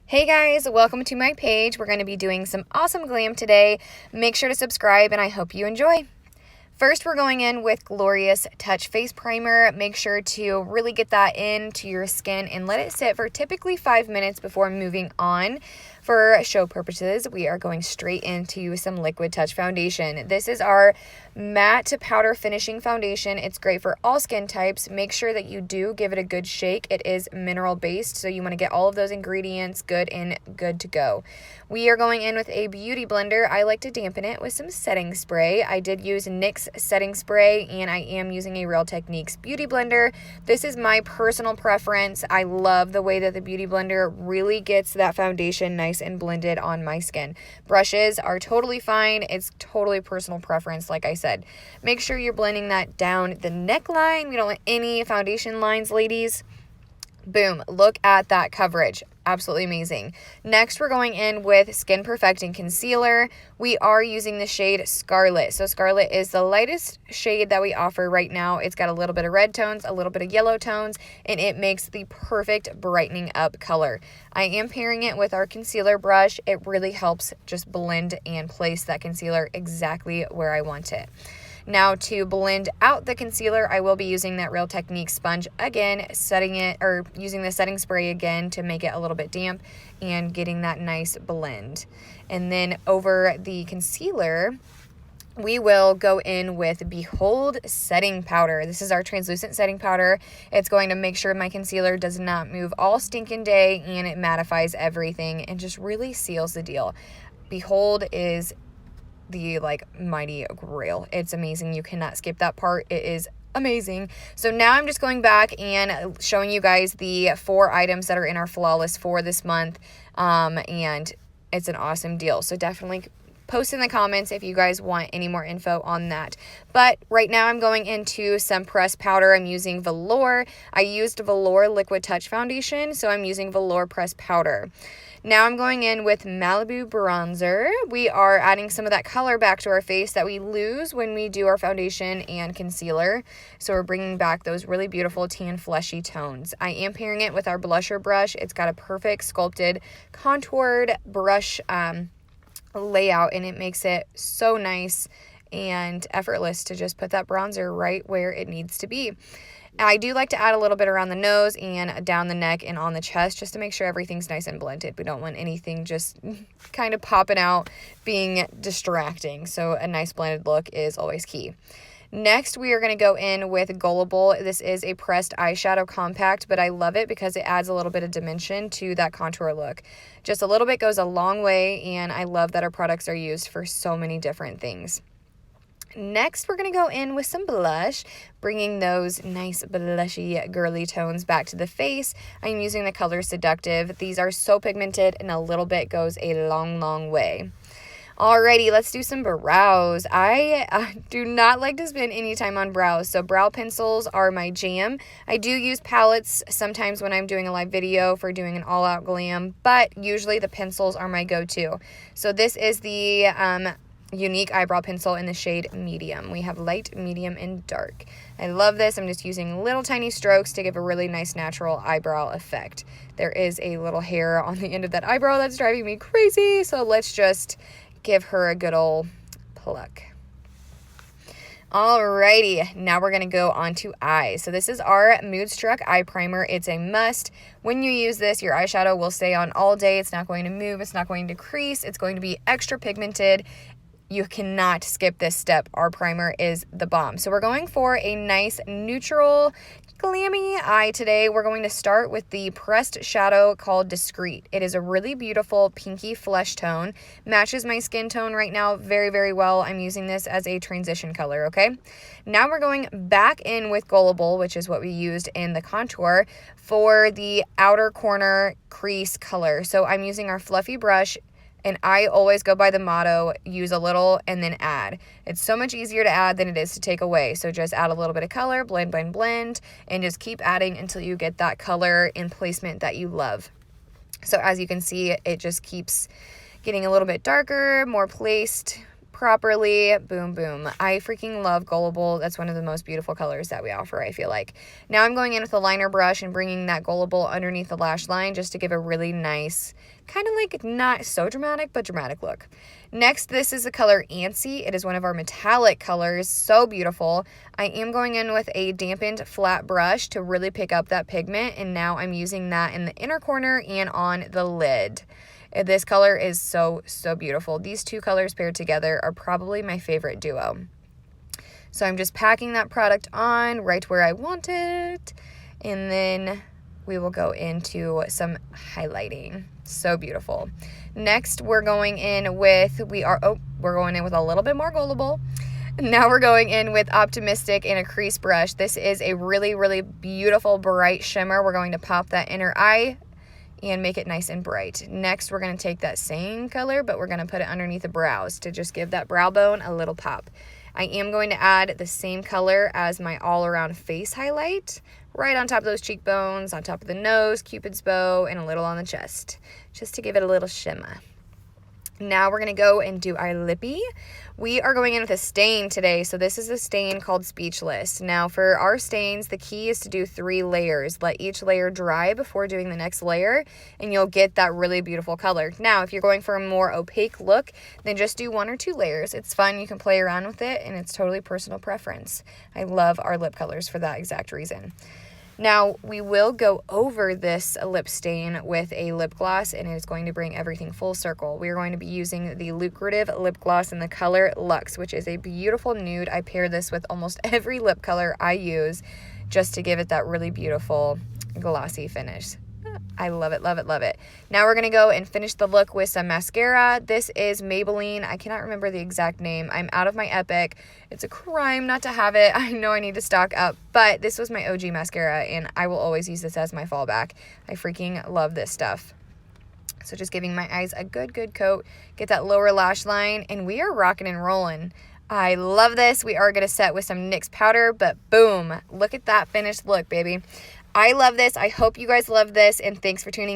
Hey guys, welcome to my page. We're going to be doing some awesome glam today. Make sure to subscribe and I hope you enjoy. First, we're going in with Glorious Touch Face Primer. Make sure to really get that into your skin and let it sit for typically 5 minutes before moving on. For show purposes, we are going straight into some Liquid Touch Foundation. This is our matte to powder finishing foundation. It's great for all skin types. Make sure that you do give it a good shake. It is mineral based, so you want to get all of those ingredients good and good to go. We are going in with a beauty blender. I like to dampen it with some setting spray. I did use NYX setting spray, and I am using a Real Techniques beauty blender. This is my personal preference. I love the way that the beauty blender really gets that foundation nice and blended on my skin. Brushes are totally fine. It's totally personal preference, like I said. Make sure you're blending that down the neckline. We don't want any foundation lines, ladies. Boom, look at that coverage. Absolutely amazing. Next, we're going in with Skin Perfecting Concealer. We are using the shade Scarlet. So Scarlet is the lightest shade that we offer right now. It's got a little bit of red tones, a little bit of yellow tones, and it makes the perfect brightening up color. I am pairing it with our concealer brush. It really helps just blend and place that concealer exactly where I want it. Now to blend out the concealer, I will be using that Real Techniques sponge again, using the setting spray again to make it a little bit damp and getting that nice blend. And then over the concealer, we will go in with Behold Setting Powder. This is our translucent setting powder. It's going to make sure my concealer does not move all stinking day, and it mattifies everything and just really seals the deal. Behold is the mighty grail. It's amazing. You cannot skip that part. It is amazing. So now I'm just going back and showing you guys the 4 items that are in our Flawless for this month, and it's an awesome deal. So definitely post in the comments if you guys want any more info on that. But right now I'm going into some pressed powder. I'm using Velour. I used Velour Liquid Touch Foundation, so I'm using Velour pressed powder. Now I'm going in with Malibu Bronzer. We are adding some of that color back to our face that we lose when we do our foundation and concealer. So we're bringing back those really beautiful tan fleshy tones. I am pairing it with our blusher brush. It's got a perfect sculpted contoured brush layout, and it makes it so nice and effortless to just put that bronzer right where it needs to be. I do like to add a little bit around the nose and down the neck and on the chest just to make sure everything's nice and blended. We don't want anything just kind of popping out, being distracting. So a nice blended look is always key. Next, we are going to go in with Gullible. This is a pressed eyeshadow compact, but I love it because it adds a little bit of dimension to that contour look. Just a little bit goes a long way, and I love that our products are used for so many different things. Next, we're going to go in with some blush, bringing those nice blushy girly tones back to the face. I'm using the color Seductive. These are so pigmented, and a little bit goes a long, long way. Alrighty, let's do some brows. I do not like to spend any time on brows, so brow pencils are my jam. I do use palettes sometimes when I'm doing a live video for doing an all-out glam, but usually the pencils are my go-to. So this is the Younique eyebrow pencil in the shade Medium. We have light, medium, and dark. I love this. I'm just using little tiny strokes to give a really nice natural eyebrow effect. There is a little hair on the end of that eyebrow that's driving me crazy, so let's just give her a good old pluck. Alrighty, now we're going to go on to eyes. So this is our Moodstruck Eye Primer. It's a must. When you use this, your eyeshadow will stay on all day. It's not going to move. It's not going to crease. It's going to be extra pigmented. You cannot skip this step. Our primer is the bomb. So we're going for a nice neutral glammy eye today. We're going to start with the pressed shadow called Discreet. It is a really beautiful pinky flesh tone. Matches my skin tone right now very, very well. I'm using this as a transition color, okay? Now we're going back in with Gullible, which is what we used in the contour, for the outer corner crease color. So I'm using our fluffy brush, and I always go by the motto, use a little and then add. It's so much easier to add than it is to take away. So just add a little bit of color, blend, blend, blend, and just keep adding until you get that color and placement that you love. So as you can see, it just keeps getting a little bit darker, more placed, properly. Boom, boom. I freaking love Gullible. That's one of the most beautiful colors that we offer, I feel like. Now I'm going in with a liner brush and bringing that Gullible underneath the lash line just to give a really nice, kind of like not so dramatic, but dramatic look. Next, this is the color Antsy. It is one of our metallic colors. So beautiful. I am going in with a dampened flat brush to really pick up that pigment, and now I'm using that in the inner corner and on the lid. This color is so, so beautiful. These two colors paired together are probably my favorite duo. So I'm just packing that product on right where I want it, and then we will go into some highlighting. So beautiful. Next, we're going in with, we're going in with a little bit more Gullible. Now we're going in with Optimistic and a crease brush. This is a really, really beautiful bright shimmer. We're going to pop that inner eye and make it nice and bright. Next, we're going to take that same color, but we're going to put it underneath the brows to just give that brow bone a little pop. I am going to add the same color as my all-around face highlight, right on top of those cheekbones, on top of the nose, Cupid's bow, and a little on the chest, just to give it a little shimmer. Now we're going to go and do our lippy. We are going in with a stain today. So this is a stain called Speechless. Now for our stains, the key is to do 3 layers. Let each layer dry before doing the next layer, and you'll get that really beautiful color. Now, if you're going for a more opaque look, then just do 1 or 2 layers. It's fun. You can play around with it, and it's totally personal preference. I love our lip colors for that exact reason. Now, we will go over this lip stain with a lip gloss, and it is going to bring everything full circle. We are going to be using the Lucrative lip gloss in the color Luxe, which is a beautiful nude. I pair this with almost every lip color I use just to give it that really beautiful glossy finish. I love it, love it, love it. Now we're going to go and finish the look with some mascara. This is Maybelline. I cannot remember the exact name. I'm out of my Epic. It's a crime not to have it. I know I need to stock up, but this was my OG mascara, and I will always use this as my fallback. I freaking love this stuff. So just giving my eyes a good coat, get that lower lash line, and we are rocking and rolling. I love this. We are going to set with some NYX powder, but boom, look at that finished look, baby. I love this. I hope you guys love this, and thanks for tuning in.